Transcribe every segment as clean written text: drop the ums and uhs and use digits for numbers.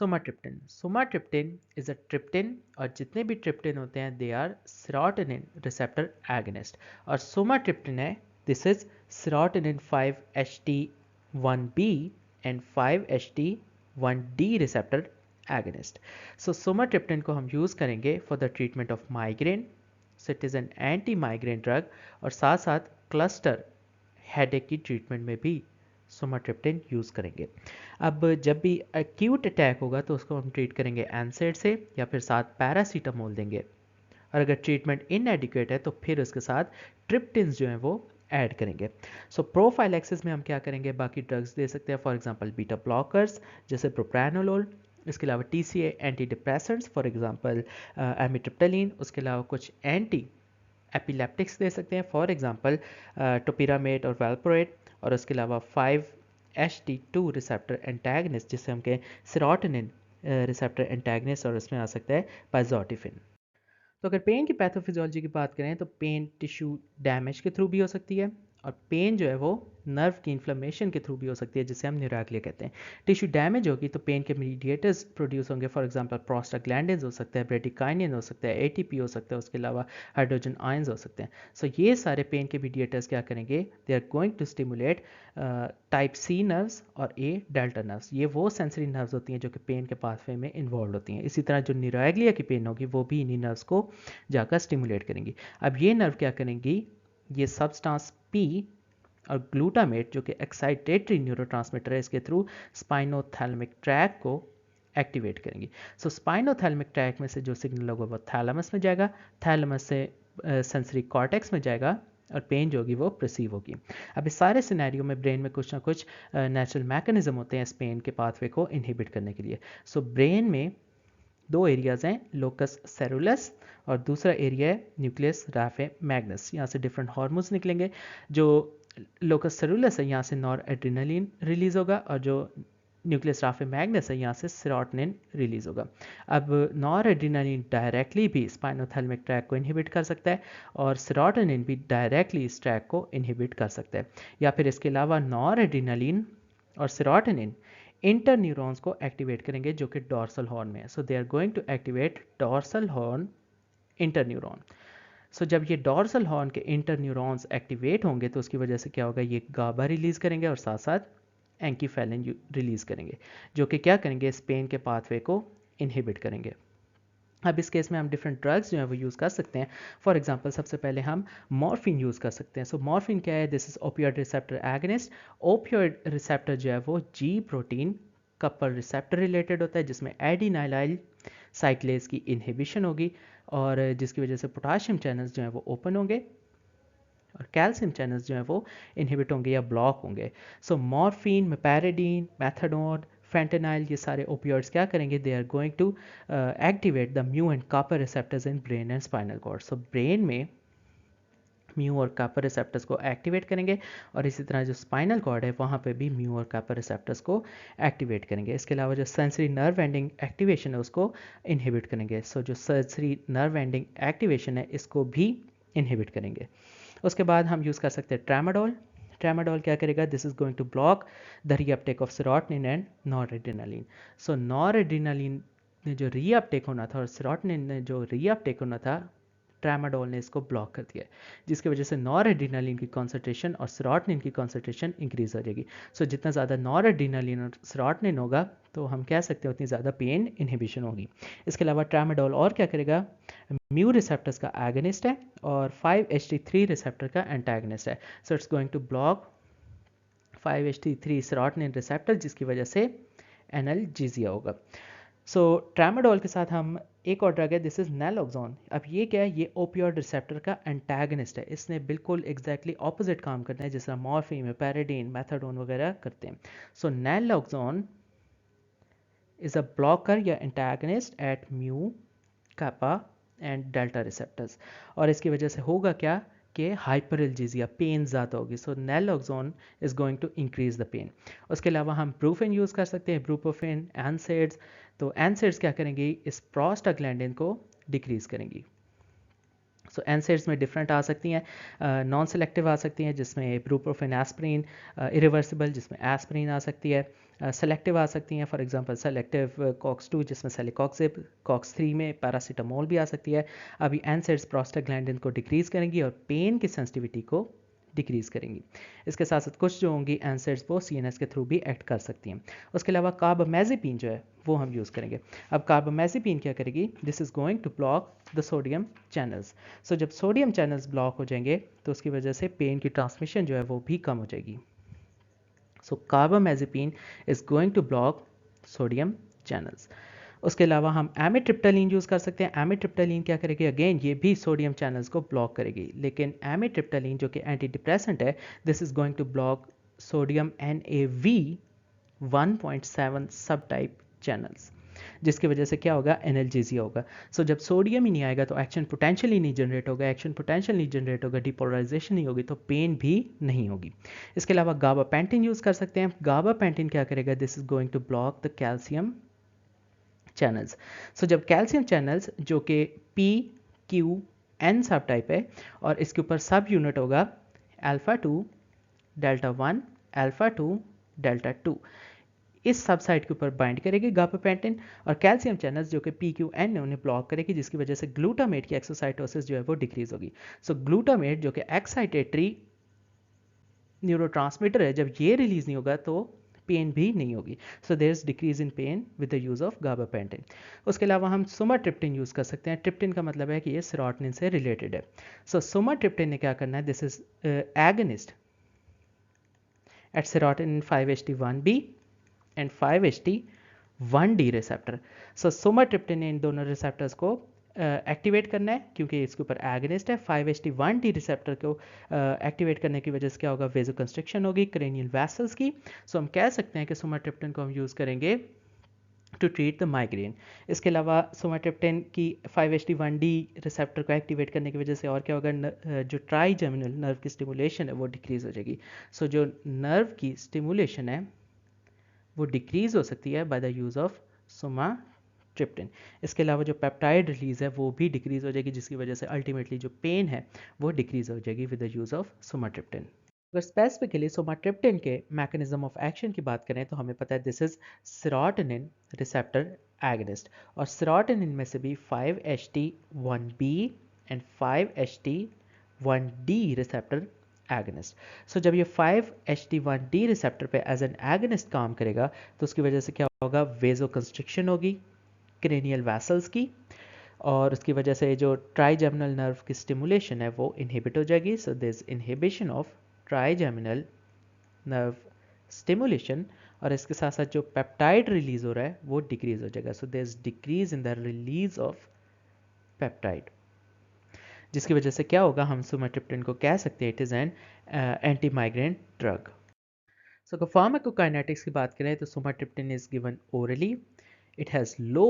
सोमाट्रिप्टिन is a ट्रिप्टिन, और जितने भी ट्रिप्टिन होते हैं they are serotonin receptor agonist. और सोमाट्रिप्टिन है, this is serotonin 5-HT1B and 5-HT1D receptor agonist. So sumatriptan को हम यूज़ करेंगे for the treatment of migraine, so it is an anti migraine drug, और साथ साथ क्लस्टर हेडेक की treatment में भी सोमाट्रिप्टिन यूज़ करेंगे। अब जब भी एक्यूट अटैक होगा तो उसको हम ट्रीट करेंगे एनसेड से, या फिर साथ पैरासीटामोल देंगे, और अगर ट्रीटमेंट इनएडिक्वेट है तो फिर उसके साथ ट्रिप्टिन्स जो हैं वो ऐड करेंगे। सो प्रोफाइलैक्सिस में हम क्या करेंगे, बाकी ड्रग्स दे सकते हैं, फॉर एग्जांपल बीटा ब्लॉकर्स जैसे प्रोप्रानोलोल, इसके अलावा TCA anti depressants for example amitriptyline, उसके अलावा कुछ एंटी एपिलेप्टिक्स दे सकते हैं, फॉर एग्जांपल टोपिरामेट और वेल्पोरेट, और उसके अलावा 5-HT2 रिसेप्टर एंटागनिस्ट जिसे हम कहें सेरोटोनिन रिसेप्टर एंटागनिस्ट, और उसमें आ सकता है पाइजोटिफिन। तो अगर पेन की पैथोफिजियोलॉजी की बात करें तो पेन टिश्यू डैमेज के थ्रू भी हो सकती है, और पेन जो है वो नर्व की इन्फ्लेमेशन के थ्रू भी हो सकती है, जिसे हम न्यूरोग्लिया कहते हैं। टिश्यू डैमेज होगी तो पेन के मीडिएटर्स प्रोड्यूस होंगे, फॉर एग्जांपल प्रोस्टाग्लैंडिन्स हो सकता है, ब्रेडिकाइनिन हो सकता है, ATP हो सकता है, उसके अलावा हाइड्रोजन आयंस हो सकते हैं। सो ये सारे पेन के मीडिएटर्स क्या करेंगे, they are going to stimulate type C nerves और A डेल्टा नर्व्स। ये वो सेंसरी नर्व्स होती हैं जो कि पेन के पाथवे में इन्वॉल्व होती हैं। इसी तरह जो न्यूरोग्लिया की पेन होगी वो भी इन्हीं नर्व्स को जाकर स्टिमुलेट करेंगी। अब ये नर्व क्या करेंगी, ये सब्सटेंस P और ग्लूटामेट जो कि एक्साइटेटरी न्यूरोट्रांसमीटर है, इसके थ्रू स्पाइनोथैलेमिक ट्रैक को एक्टिवेट करेंगे। सो स्पाइनोथैलेमिक ट्रैक में से जो सिग्नल होगा वो थैलेमस में जाएगा, थैलेमस से सेंसरी कॉर्टेक्स में जाएगा, और पेन जो होगी वो परसीव होगी। अब इस सारे सिनेरियो में ब्रेन में कुछ ना कुछ नेचुरल मैकेनिज्म होते हैं इस पेन के पाथवे को इनहिबिट करने के लिए। सो ब्रेन में दो एरियाज़ हैं, लोकस सेरुलस और दूसरा एरिया है न्यूक्लियस राफे मैग्नस। यहाँ से डिफरेंट हार्मोन्स निकलेंगे। जो लोकस सेरुलस है यहाँ से नॉर एड्रेनालिन रिलीज होगा, और जो न्यूक्लियस राफे मैग्नस है यहाँ से सेरोटोनिन रिलीज होगा। अब नॉर एड्रेनालिन डायरेक्टली भी स्पाइनोथैलेमिक ट्रैक को इनहिबिट कर सकता है, और सेरोटोनिन भी डायरेक्टली इस ट्रैक को इनहिबिट कर सकता है। या फिर इसके अलावा नॉर एड्रेनालिन और सेरोटोनिन इंटर न्यूरॉन्स को एक्टिवेट करेंगे जो कि डॉर्सल हॉर्न में है। So they are going to activate dorsal horn interneuron. So जब ये डॉर्सल हॉर्न के इंटर न्यूरॉन्स एक्टिवेट होंगे तो उसकी वजह से क्या होगा, ये गाबा रिलीज करेंगे और साथ साथ एंकीफेलिन रिलीज करेंगे, जो कि क्या करेंगे, इस पेन के पाथवे को इनहिबिट करेंगे। अब इस केस में हम डिफरेंट ड्रग्स जो है वो यूज़ कर सकते हैं। फॉर एग्जांपल सबसे पहले हम मॉर्फिन यूज़ कर सकते हैं। सो मॉर्फिन क्या है, this is opioid receptor agonist. Opioid receptor जो है वो G protein couple receptor related होता है, जिसमें एडिनाइलाइल साइक्लेज की इनहिबिशन होगी, और जिसकी वजह से पोटाशियम चैनल्स जो हैं वो ओपन होंगे, और कैल्शियम चैनल्स जो हैं वो इनहिबिट होंगे या ब्लॉक होंगे। So morphine, meperidine, methadone, fentanyl, ये सारे ओपियोइड्स क्या करेंगे, they are going to activate the mu and kappa receptors in brain and spinal cord. So brain में म्यू और कापर रिसेप्टर्स को एक्टिवेट करेंगे, और इसी तरह जो स्पाइनल कॉर्ड है वहाँ पे भी म्यू और कापर रिसेप्टर्स को एक्टिवेट करेंगे। इसके अलावा जो सेंसरी नर्व एंडिंग एक्टिवेशन है उसको इनहिबिट करेंगे। सो जो सेंसरी नर्व एंडिंग एक्टिवेशन है इसको भी इनहिबिट करेंगे। उसके बाद हम यूज़ कर सकते हैं ट्रामाडोल। ट्रामाडोल क्या करेगा, this is going to block the reuptake of serotonin and noradrenaline. So noradrenaline ने जो रीअपटेक होना था और सेरोटोनिन ने जो रीअपटेक होना था, ट्रामाडोल ने इसको ब्लॉक कर दिया है, जिसकी वजह से नॉरएड्रेनालिन की कॉन्सेंट्रेशन और सेरोटोनिन की कॉन्सेंट्रेशन इंक्रीज हो जाएगी। सो जितना ज़्यादा नॉरएड्रेनालिन और सेरोटोनिन होगा तो हम कह सकते हैं उतनी ज़्यादा पेन इनहिबिशन होगी। इसके अलावा ट्रामाडोल और क्या करेगा, म्यू रिसेप्टर्स का एगनिस्ट है और 5-HT3 रिसेप्टर का एंटागनिस्ट है। So it's going to block 5-HT3 serotonin receptor, जिसकी वजह से एनाल्जेसिया होगा। सो ट्रामाडोल के साथ हम एक और ड्रग है, दिस इज नैलोक्सोन। अब ये क्या है, ये ओपियोइड रिसेप्टर का एंटागनिस्ट है। इसने बिल्कुल एग्जैक्टली ऑपोजिट काम करना है जैसा मॉर्फिन, मेपेरिडीन, मेथाडोन वगैरह करते हैं। So naloxone is a blocker या antagonist at mu, kappa and delta receptors, और इसकी वजह से होगा क्या कि हाइपरएल्जेसिया, पेन ज़्यादा होगी। So naloxone is going to increase the pain. उसके अलावा हम ब्रूफेन यूज़ कर सकते हैं, ब्रूपोफेन, एनसेड्स। तो एनसेड्स क्या करेंगी, इस प्रोस्टाग्लैंडिन को डिक्रीज करेंगी। सो एनसेड्स में डिफरेंट आ सकती हैं, नॉन सेलेक्टिव आ सकती हैं जिसमें इब्रूप्रोफेन एस्प्रिन, इरिवर्सिबल जिसमें एस्प्रिन आ सकती है, सेलेक्टिव आ सकती हैं फॉर एग्जांपल सेलेक्टिव कॉक्स 2 जिसमें सेलिकॉक्सिब, कॉक्स 3 में पैरासीटामोल भी आ सकती है। अभी एनसेड्स प्रोस्टाग्लैंडिन को डिक्रीज़ करेंगी और पेन की सेंसिटिविटी को डिक्रीज़ करेंगी। इसके साथ साथ कुछ जो होंगी एनसेड्स वो सीएनएस के थ्रू भी एक्ट कर सकती हैं। उसके अलावा कार्बामेज़ेपिन जो है वो हम यूज़ करेंगे। अब कार्बामेज़ेपिन क्या करेगी, this is going to block the sodium channels. So जब सोडियम चैनल्स ब्लॉक हो जाएंगे तो उसकी वजह से पेन की ट्रांसमिशन जो है वो भी कम हो जाएगी। So carbamazepine is going to block sodium channels. उसके अलावा हम एमिट्रिप्टालिन यूज़ कर सकते हैं। एमिट्रिप्टालिन क्या करेगी, अगेन ये भी सोडियम चैनल्स को ब्लॉक करेगी, लेकिन एमिट्रिप्टालिन जो कि एंटी डिप्रेसेंट है, this is going to block sodium NaV 1.7 सब टाइप चैनल्स, जिसकी वजह से क्या होगा, एनाल्जेसिया होगा। सो जब सोडियम ही नहीं आएगा तो एक्शन पोटेंशियल ही नहीं जनरेट होगा, एक्शन पोटेंशियल नहीं जनरेट होगा, डिपोलराइजेशन नहीं होगी तो पेन भी नहीं होगी। इसके अलावा गाबापेंटिन यूज़ कर सकते हैं। गाबापेंटिन क्या करेगा, this is going to block the calcium channels. So जब कैल्शियम चैनल्स जो कि PQN सब टाइप है और इसके ऊपर सब यूनिट होगा α2 Δ1 α2 Δ2, इस सब साइट के ऊपर बाइंड करेगी गाबापेंटिन और कैल्शियम चैनल्स जो कि PQN है उन्हें ब्लॉक करेगी, जिसकी वजह से ग्लूटामेट की एक्सोसाइटोसिस जो है वो डिक्रीज होगी। सो ग्लूटामेट जो कि एक्साइटेटरी न्यूरोट्रांसमीटर है, जब ये रिलीज नहीं होगा तो पेन भी नहीं होगी। So there is decrease in pain with the use of gabapentin. उसके अलावा हम सुमाट्रिप्टिन यूज कर सकते हैं। ट्रिप्टिन का मतलब है कि ये सेरोटोनिन से रिलेटेड है। सो सुमाट्रिप्टिन ने क्या करना है, this is agonist at serotonin 5-HT1B and 5-HT1D receptor. So sumatriptan ने इन दोनों रिसेप्टर्स को एक्टिवेट करना है क्योंकि इसके ऊपर एगनिस्ट है। 5-HT1D रिसेप्टर को एक्टिवेट करने की वजह से क्या होगा, वेजो कंस्ट्रिक्शन होगी क्रेनियल वैसल्स की। सो हम कह सकते हैं कि सुमाट्रिप्टिन को हम यूज़ करेंगे टू ट्रीट द माइग्रेन। इसके अलावा सुमाट्रिप्टिन की 5-HT1D रिसेप्टर को एक्टिवेट करने की वजह से और क्या होगा, जो ट्राइजेमिनल नर्व की स्टिमुलेशन है वो डिक्रीज हो जाएगी। सो जो नर्व की स्टिमुलेशन है वो डिक्रीज हो सकती है बाय द यूज़ ऑफ सुमाट्रिप्टिन। इसके अलावा जो पेप्टाइड रिलीज है वो भी डिक्रीज हो जाएगी, जिसकी वजह से अल्टीमेटली जो पेन है वो डिक्रीज हो जाएगी विद द यूज़ ऑफ सुमाट्रिप्टिन। अगर स्पेसिफिकली सुमाट्रिप्टिन के मैकेनिज्म ऑफ एक्शन की बात करें तो हमें पता है this is serotonin receptor agonist, और सेरोटोनिन में से भी 5-HT1B and 5-HT1D receptor agonist. सो जब ये 5-HT1D रिसेप्टर पे एज एन एगनिस्ट काम करेगा तो उसकी वजह से क्या होगा, वेजो कंस्ट्रिक्शन होगी क्रेनियल वैसल्स की, और उसकी वजह से जो ट्राइजेमिनल नर्व की स्टिमुलेशन है वो इनहिबिट हो जाएगी। So this inhibition of trigeminal nerve stimulation, और इसके साथ साथ जो पेप्टाइड रिलीज हो रहा है वो डिक्रीज हो जाएगा। So there is decrease in the release of peptide, जिसकी वजह से क्या होगा, हम सुमाट्रिप्टिन को कह सकते हैं it is an anti migraine drug. So अगर फार्माकोकाइनेटिक्स की बात करें तो sumatriptan is given orally, it has low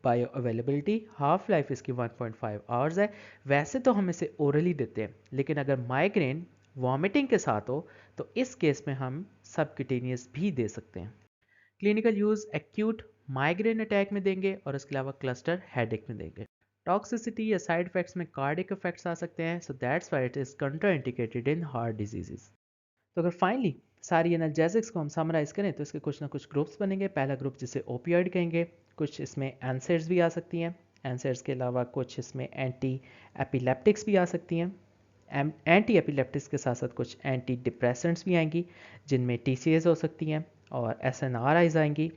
bioavailability, half life इसकी 1.5 आवर्स है। वैसे तो हम इसे ओरली देते हैं, लेकिन अगर माइग्रेन वॉमिटिंग के साथ हो तो इस केस में हम सबक्यूटेनियस भी दे सकते हैं। Clinical use acute migraine attack में देंगे और इसके अलावा क्लस्टर हेडेक में देंगे। टॉक्सिसिटी या साइड इफेक्ट्स में कार्डिक इफेक्ट्स आ सकते हैं, so that's why it is contraindicated in heart diseases. तो अगर फाइनली सारी एनाल्जेसिक्स को हम समराइज करें तो इसके कुछ ना कुछ ग्रुप्स बनेंगे। पहला ग्रुप जिसे ओपियोइड कहेंगे, कुछ इसमें एनसेड्स भी आ सकती हैं, एनसेड्स के अलावा कुछ इसमें एंटी एपिलेप्टिक्स भी आ सकती हैं, एंटी एपिलेप्टिक्स के साथ साथ कुछ एंटी डिप्रेसेंट्स भी आएंगी जिनमें TCAs हो सकती हैं और SNRIs आएंगी,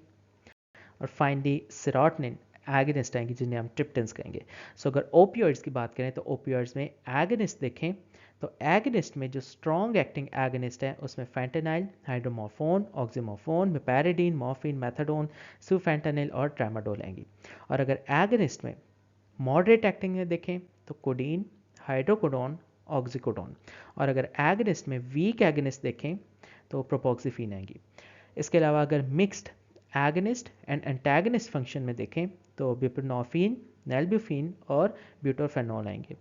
और फाइनली सेरोटोनिन एगनिस्ट आएंगी जिन्हें हम ट्रिप्टिन्स कहेंगे। सो अगर ओपियोइड्स की बात करें तो ओपियोइड्स में एगनिस्ट देखें तो एगनिस्ट में जो स्ट्रॉन्ग एक्टिंग एगनिस्ट है उसमें फैंटेनाइल, हाइड्रोमोफोन, ऑक्सीमोफोन, मिपैरिडीन, मॉर्फिन, मेथाडोन, सुफेंटानिल और ट्रामाडोल आएंगी। और अगर एगनिस्ट में मॉडरेट एक्टिंग में देखें तो कोडीन, हाइड्रोकोडोन, ऑक्सीकोडोन, और अगर एगनिस्ट में वीक एगनिस्ट देखें तो प्रोपोक्सिफिन आएंगी। इसके अलावा अगर mixed agonist and antagonist function में देखें तो बुप्रेनोर्फिन, नेल्ब्यूफिन और ब्यूटोफेनॉल आएंगे।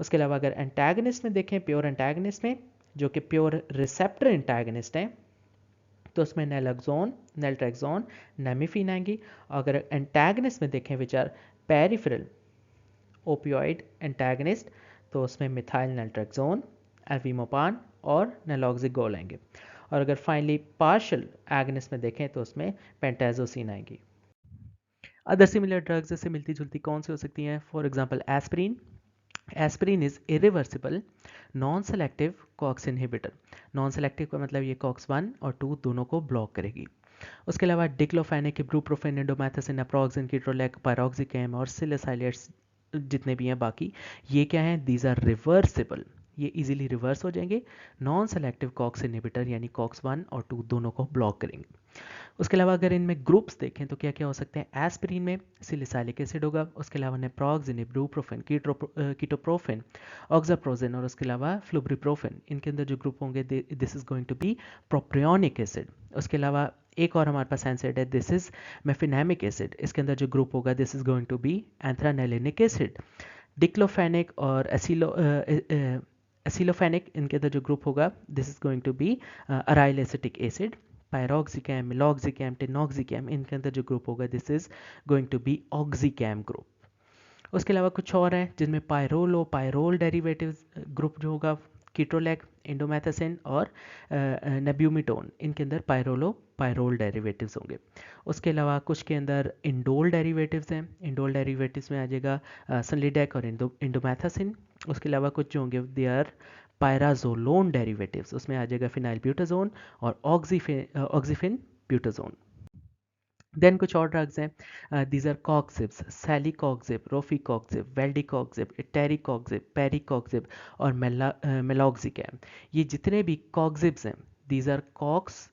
उसके अलावा अगर एंटागनिस्ट में देखें, प्योर एंटागनिस्ट में जो कि प्योर रिसेप्टर एंटागनिस्ट हैं, तो उसमें नेलक्सोन, नेल्ट्रेक्सोन, नेमिफिन आएंगी। अगर एंटागनिस्ट में देखें which are peripheral opioid antagonist, तो उसमें मिथाइल नल्ट्रेक्सोन, एल्वीमोपान और नैलोक्सिगोल आएंगे। और अगर फाइनली पार्शियल एगनिस्ट में देखें तो उसमें पेंटाजोसिन आएंगी। अदर सिमिलर ड्रग्स जैसे मिलती जुलती कौन सी हो सकती हैं? For example aspirin. Aspirin is irreversible non selective COX inhibitor. Non selective का मतलब ये कॉक्स 1 और 2 दोनों को ब्लॉक करेगी। उसके अलावा डिक्लोफेनेक, इब्रूप्रोफेन, इंडोमेथासिन, नेप्रोक्सिन, कीटोलैक, पायरोक्सिकैम और सिलिसाइलेट्स जितने भी हैं बाकी, ये क्या हैं? दीज आर रिवर्सिबल, ये इजीली रिवर्स हो जाएंगे। नॉन सेलेक्टिव कॉक्स इनहिबिटर यानी कॉक्स 1 और 2 दोनों को ब्लॉक करेंगे। उसके अलावा अगर इनमें ग्रुप्स देखें तो क्या क्या हो सकते हैं? एस्पिरिन में सिलिसाइलिक एसिड होगा, उसके अलावा नेप्रोक्सिन, इब्रूप्रोफेन, कीटोप्रोफेन, ऑक्साप्रोजेन और उसके अलावा फ्लुब्रिप्रोफेन, इनके अंदर जो ग्रुप होंगे this is going to be propionic acid. उसके अलावा एक और हमारे पास एसिड है, दिस इज मेफिनेमिक एसिड, इसके अंदर जो ग्रुप होगा this is going to be anthranilic acid. Diclofenac और एसिलोफेनिक, इनके अंदर जो ग्रुप होगा this is going to be aryl acetic acid. Piroxicam, meloxicam, tenoxicam, इनके अंदर जो ग्रुप होगा this is going to be oxicam group. उसके अलावा कुछ और हैं जिनमें पायरोलो पायरोल डेरिवेटिव्स ग्रुप जो होगा, कीटोलैक, इंडोमेथासिन और नेब्यूमिटोन, इनके अंदर पायरोलो पायरोल डेरिवेटिव्स होंगे। उसके अलावा कुछ के अंदर इंडोल डेरिवेटिव्स हैं, इंडोल डेरिवेटिव्स में आ जाएगा सनलिडेक और इंडोमेथासिन। उसके अलावा कुछ जो होंगे दे आर पायराजोलोन डेरिवेटिव्स, उसमें आ जाएगा फिनाइल ब्यूटाजोन और ऑक्सीफिन ब्यूटाजोन। देन कुछ और ड्रग्स हैं, दीज आर कॉक्सिब्स, सैलीकॉक्सिब, रोफीकॉक्सिब, वेल्डिकॉक्सिब, टेरिकॉक्सिब, पेरिकॉक्सिब और मेलॉक्सिकैम। ये जितने भी कॉक्सिब्स हैं these are COX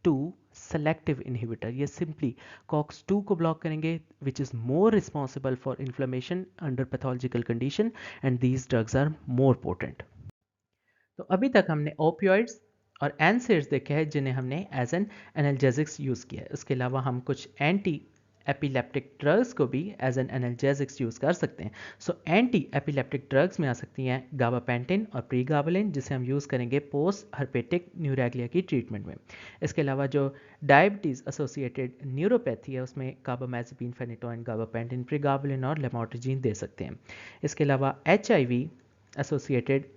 2 selective inhibitor. ये सिंपली कॉक्स 2 को ब्लॉक करेंगे which is more responsible for inflammation under pathological condition and these drugs are more potent. तो अभी तक हमने ओपियोइड्स और एनसेड्स देखे हैं जिन्हें हमने एज एन एनाल्जेसिक्स यूज़ किया है। उसके अलावा हम कुछ एंटी एपिलेप्टिक ड्रग्स को भी एज एन एनाल्जेसिक्स यूज़ कर सकते हैं। सो एंटी एपिलेप्टिक ड्रग्स में आ सकती हैं गाबापेंटिन और प्रीगाबलिन, जिसे हम यूज़ करेंगे पोस्ट हर्पेटिक न्यूरैग्लिया की ट्रीटमेंट में। इसके अलावा जो डायबिटीज़ एसोसिएटेड न्यूरोपैथी है उसमें कार्बामेज़ेपिन, फेनिटोइन, गाबापेंटिन, प्रीगाबलिन और लेमोट्रिजीन दे सकते हैं। इसके अलावा HIV एसोसिएटेड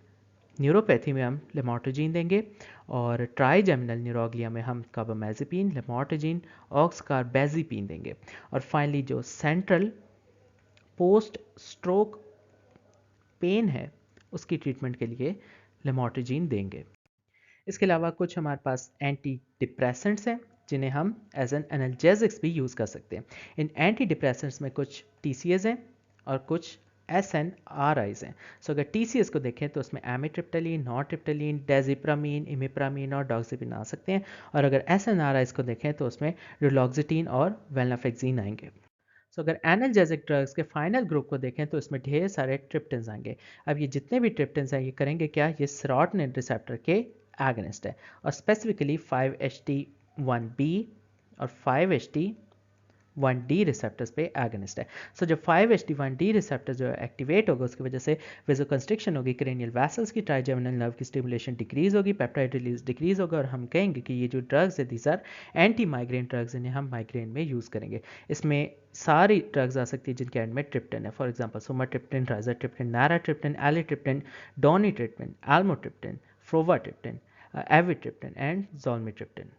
न्यूरोपैथी में हम लेमोट्रिजीन देंगे और ट्राइजेमिनल न्यूरोग्लिया में हम कार्बामेज़ेपिन, लेमोट्रिजीन, ऑक्सकार्बेज़िपिन देंगे। और फाइनली जो सेंट्रल पोस्ट स्ट्रोक पेन है उसकी ट्रीटमेंट के लिए लेमोट्रिजीन देंगे। इसके अलावा कुछ हमारे पास एंटी डिप्रेसेंट्स हैं जिन्हें हम एज एन एनाल्जेसिक्स भी यूज़ कर सकते हैं। इन एंटी डिप्रेसेंट्स में कुछ TCAs हैं और कुछ SNRIs हैं। सो अगर TCAs को देखें तो उसमें एमिट्रिप्टालीन, नॉरट्रिप्टालीन, डेजिप्रामीन, इमिप्रामीन और डॉक्सिपिन आ सकते हैं। और अगर SNRIs को देखें तो उसमें डुलोक्सिटीन और वेलनाफेक्सिन आएंगे। सो अगर एनाल्जेसिक ड्रग्स के फाइनल ग्रुप को देखें तो इसमें ढेर सारे ट्रिप्टन्स आएंगे। अब ये जितने भी ट्रिप्टन्स हैं ये करेंगे क्या? ये सेरोटोनिन रिसेप्टर के एगनिस्ट है और स्पेसिफिकली 5-HT1B और 5-HT1D रिसेप्टर्स पे एगनिस्ट है। सो जब 5-HT1D रिसेप्टर जो एक्टिवेट होगा उसकी वजह से वेसोकंस्ट्रिक्शन होगी, क्रेनियल वैसल्स की, ट्राइजेमिनल नर्व की स्टिमुलेशन डिक्रीज होगी, पेप्टाइड रिलीज डिक्रीज होगा और हम कहेंगे कि ये जो ड्रग्स है these are anti migraine drugs, इन्हें हम माइग्रेन में यूज़ करेंगे। इसमें सारी ड्रग्स आ सकती है जिनके एंड में ट्रिप्टन है। For example sumatriptan, rizatriptan, naratriptan, eletriptan, donitriptan, almotriptan, frovatriptan, avitriptan and ज़ोलमिट्रिप्टन।